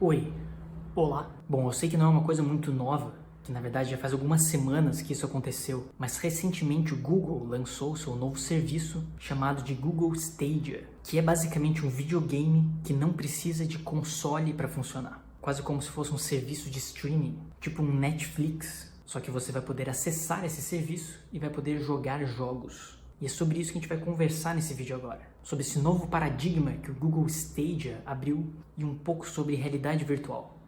Oi, olá. Bom, eu sei que não é uma coisa muito nova, que na verdade já faz algumas semanas que isso aconteceu, mas recentemente o Google lançou seu novo serviço chamado de Google Stadia, que é basicamente um videogame que não precisa de console para funcionar. Quase como se fosse um serviço de streaming, tipo um Netflix, só que você vai poder acessar esse serviço e vai poder jogar jogos. E é sobre isso que a gente vai conversar nesse vídeo agora. Sobre esse novo paradigma que o Google Stadia abriu e um pouco sobre realidade virtual.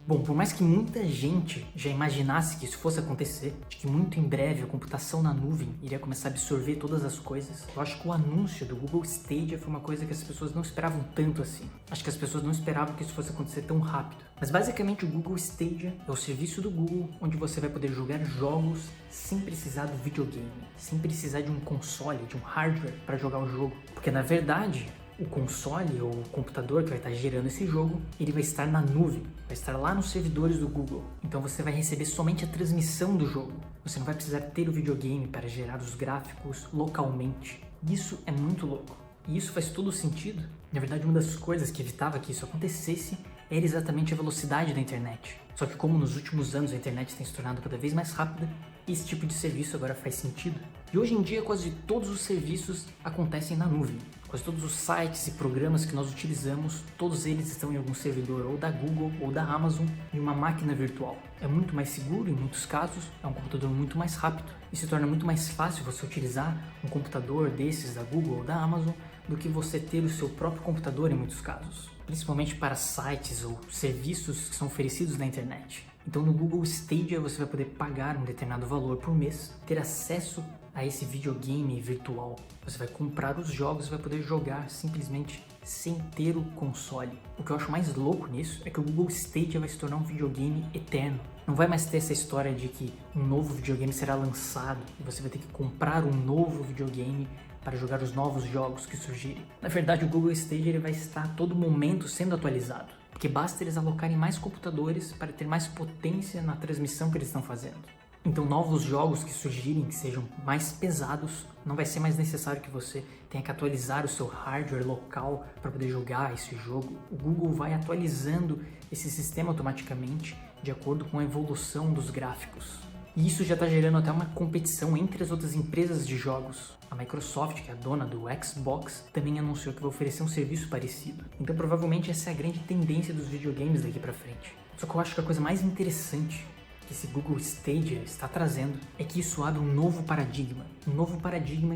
Bom, por mais que muita gente já imaginasse que isso fosse acontecer, de que muito em breve a computação na nuvem iria começar a absorver todas as coisas, eu acho que o anúncio do Google Stadia foi uma coisa que as pessoas não esperavam tanto assim. Acho que as pessoas não esperavam que isso fosse acontecer tão rápido. Mas basicamente o Google Stadia é o serviço do Google onde você vai poder jogar jogos sem precisar do videogame, sem precisar de um console, de um hardware para jogar o jogo. Porque na verdade, o console ou o computador que vai estar gerando esse jogo, ele vai estar na nuvem, vai estar lá nos servidores do Google. Então você vai receber somente a transmissão do jogo. Você não vai precisar ter o videogame para gerar os gráficos localmente. Isso é muito louco. E isso faz todo sentido. Na verdade, uma das coisas que evitava que isso acontecesse era exatamente a velocidade da internet. Só que como nos últimos anos a internet tem se tornado cada vez mais rápida, esse tipo de serviço agora faz sentido. E hoje em dia quase todos os serviços acontecem na nuvem. Quase todos os sites e programas que nós utilizamos, todos eles estão em algum servidor ou da Google ou da Amazon em uma máquina virtual. É muito mais seguro em muitos casos, é um computador muito mais rápido e se torna muito mais fácil você utilizar um computador desses da Google ou da Amazon do que você ter o seu próprio computador em muitos casos, principalmente para sites ou serviços que são oferecidos na internet. Então no Google Stadia você vai poder pagar um determinado valor por mês, ter acesso a esse videogame virtual. Você vai comprar os jogos e vai poder jogar simplesmente sem ter o console. O que eu acho mais louco nisso é que o Google Stadia vai se tornar um videogame eterno. Não vai mais ter essa história de que um novo videogame será lançado e você vai ter que comprar um novo videogame para jogar os novos jogos que surgirem. Na verdade, o Google Stadia ele vai estar a todo momento sendo atualizado, porque basta eles alocarem mais computadores para ter mais potência na transmissão que eles estão fazendo. Então novos jogos que surgirem, que sejam mais pesados, não vai ser mais necessário que você tenha que atualizar o seu hardware local para poder jogar esse jogo. O Google vai atualizando esse sistema automaticamente de acordo com a evolução dos gráficos. E isso já está gerando até uma competição entre as outras empresas de jogos. A Microsoft, que é a dona do Xbox, também anunciou que vai oferecer um serviço parecido. Então provavelmente essa é a grande tendência dos videogames daqui para frente. Só que eu acho que a coisa mais interessante que esse Google Stadia está trazendo é que isso abre um novo paradigma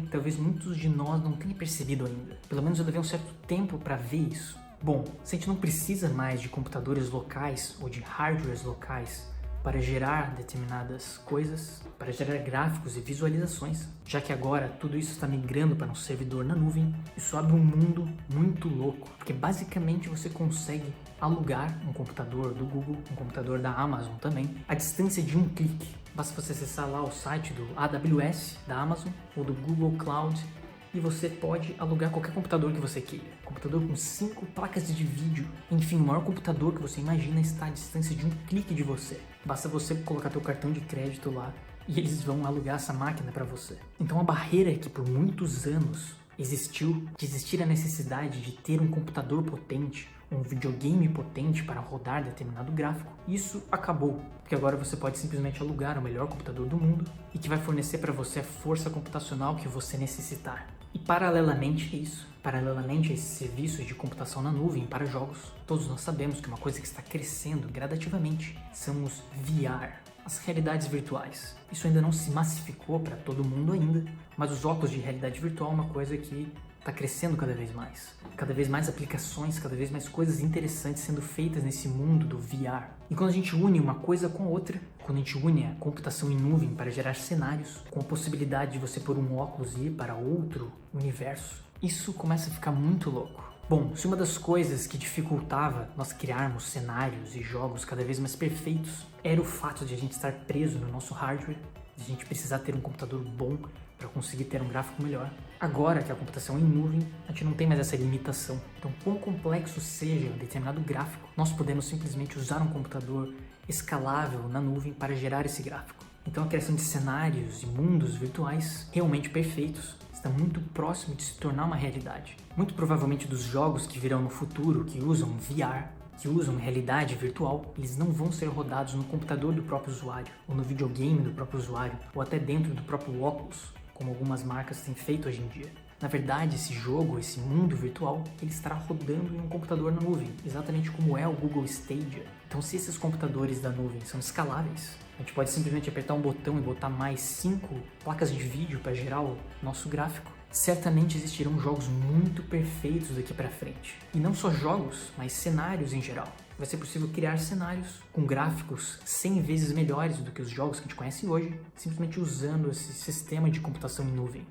que talvez muitos de nós não tenham percebido ainda. Pelo menos eu levei um certo tempo para ver isso. Bom, se a gente não precisa mais de computadores locais ou de hardwares locais para gerar determinadas coisas, para gerar gráficos e visualizações, já que agora tudo isso está migrando para um servidor na nuvem, isso abre um mundo muito louco, porque basicamente você consegue alugar um computador do Google, um computador da Amazon também, à distância de um clique. Basta você acessar lá o site do AWS da Amazon ou do Google Cloud e você pode alugar qualquer computador que você queira. Computador com 5 placas de vídeo. Enfim, o maior computador que você imagina está à distância de um clique de você. Basta você colocar seu cartão de crédito lá e eles vão alugar essa máquina para você. Então a barreira que por muitos anos existiu, de existir a necessidade de ter um computador potente, um videogame potente para rodar determinado gráfico, isso acabou, porque agora você pode simplesmente alugar o melhor computador do mundo e que vai fornecer para você a força computacional que você necessitar. E paralelamente a esses serviços de computação na nuvem para jogos, todos nós sabemos que uma coisa que está crescendo gradativamente são os VR, as realidades virtuais. Isso ainda não se massificou para todo mundo ainda, mas os óculos de realidade virtual é uma coisa que está crescendo cada vez mais. Cada vez mais aplicações, cada vez mais coisas interessantes sendo feitas nesse mundo do VR. E quando a gente une uma coisa com a outra, quando a gente une a computação em nuvem para gerar cenários, com a possibilidade de você pôr um óculos e ir para outro universo, isso começa a ficar muito louco. Bom, se uma das coisas que dificultava nós criarmos cenários e jogos cada vez mais perfeitos era o fato de a gente estar preso no nosso hardware, de a gente precisar ter um computador bom para conseguir ter um gráfico melhor. Agora que a computação é em nuvem, a gente não tem mais essa limitação. Então, quão complexo seja um determinado gráfico, nós podemos simplesmente usar um computador escalável na nuvem para gerar esse gráfico. Então, a criação de cenários e mundos virtuais realmente perfeitos está muito próximo de se tornar uma realidade. Muito provavelmente dos jogos que virão no futuro, que usam VR, que usam realidade virtual, eles não vão ser rodados no computador do próprio usuário, ou no videogame do próprio usuário, ou até dentro do próprio óculos, como algumas marcas têm feito hoje em dia. Na verdade, esse jogo, esse mundo virtual, ele estará rodando em um computador na nuvem, exatamente como é o Google Stadia. Então, se esses computadores da nuvem são escaláveis, a gente pode simplesmente apertar um botão e botar mais 5 placas de vídeo para gerar o nosso gráfico. Certamente existirão jogos muito perfeitos daqui para frente. E não só jogos, mas cenários em geral. Vai ser possível criar cenários com gráficos 100 vezes melhores do que os jogos que a gente conhece hoje, simplesmente usando esse sistema de computação em nuvem.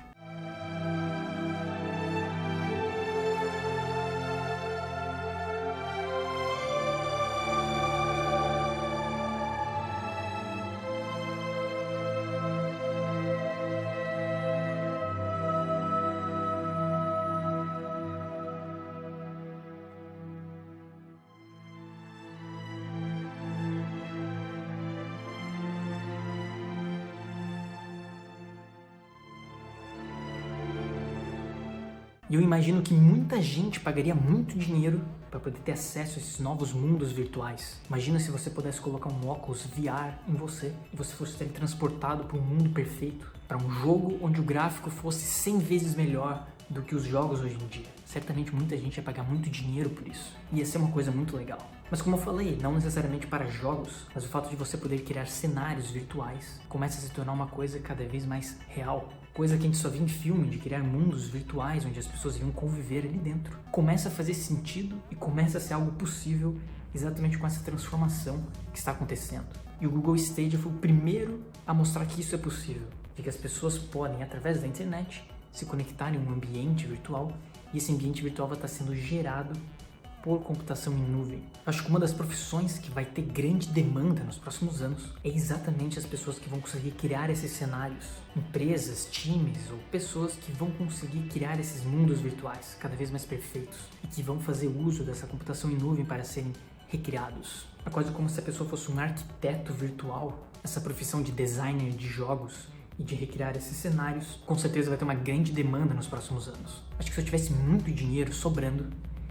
E eu imagino que muita gente pagaria muito dinheiro para poder ter acesso a esses novos mundos virtuais. Imagina se você pudesse colocar um óculos VR em você e você fosse teletransportado para um mundo perfeito, para um jogo onde o gráfico fosse 100 vezes melhor do que os jogos hoje em dia. Certamente muita gente ia pagar muito dinheiro por isso. Ia ser uma coisa muito legal. Mas como eu falei, não necessariamente para jogos, mas o fato de você poder criar cenários virtuais começa a se tornar uma coisa cada vez mais real. Coisa que a gente só vê em filme, de criar mundos virtuais onde as pessoas iam conviver ali dentro. Começa a fazer sentido e começa a ser algo possível exatamente com essa transformação que está acontecendo. E o Google Stadia foi o primeiro a mostrar que isso é possível. De que as pessoas podem, através da internet, se conectarem em um ambiente virtual e esse ambiente virtual vai estar sendo gerado por computação em nuvem. Acho que uma das profissões que vai ter grande demanda nos próximos anos é exatamente as pessoas que vão conseguir criar esses cenários. Empresas, times ou pessoas que vão conseguir criar esses mundos virtuais cada vez mais perfeitos e que vão fazer uso dessa computação em nuvem para serem recriados. É quase como se a pessoa fosse um arquiteto virtual. Essa profissão de designer de jogos e de recriar esses cenários, com certeza vai ter uma grande demanda nos próximos anos. Acho que se eu tivesse muito dinheiro sobrando,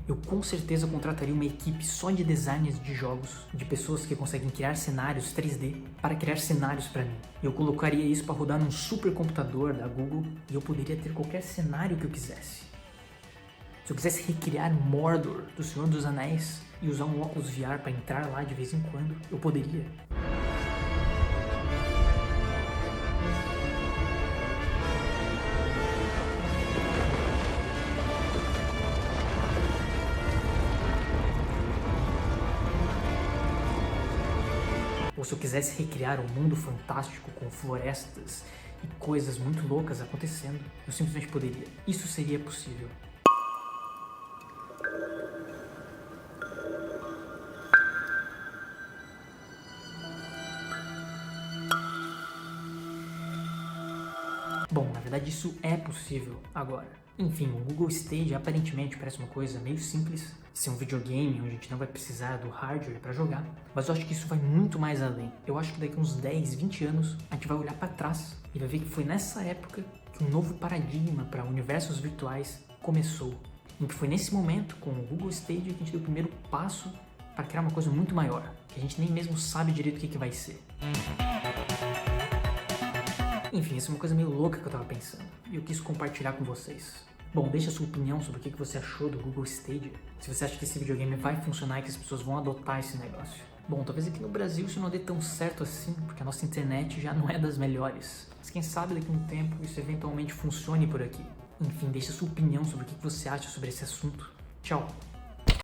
eu com certeza contrataria uma equipe só de designers de jogos, de pessoas que conseguem criar cenários 3D para criar cenários para mim. Eu colocaria isso para rodar num supercomputador da Google e eu poderia ter qualquer cenário que eu quisesse. Se eu quisesse recriar Mordor do Senhor dos Anéis e usar um óculos VR para entrar lá de vez em quando, eu poderia. Ou se eu quisesse recriar um mundo fantástico com florestas e coisas muito loucas acontecendo, eu simplesmente poderia. Isso seria possível. Bom, na verdade isso é possível agora. Enfim, o Google Stadia aparentemente parece uma coisa meio simples, ser um videogame onde a gente não vai precisar do hardware para jogar, mas eu acho que isso vai muito mais além. Eu acho que daqui a uns 10, 20 anos a gente vai olhar para trás e vai ver que foi nessa época que um novo paradigma para universos virtuais começou. E que foi nesse momento, com o Google Stadia, que a gente deu o primeiro passo para criar uma coisa muito maior, que a gente nem mesmo sabe direito o que vai ser. Enfim, isso é uma coisa meio louca que eu tava pensando e eu quis compartilhar com vocês. Bom, deixa a sua opinião sobre o que você achou do Google Stadia. Se você acha que esse videogame vai funcionar e que as pessoas vão adotar esse negócio. Bom, talvez aqui no Brasil isso não dê tão certo assim, porque a nossa internet já não é das melhores. Mas quem sabe daqui a um tempo isso eventualmente funcione por aqui. Enfim, deixa a sua opinião sobre o que você acha sobre esse assunto. Tchau!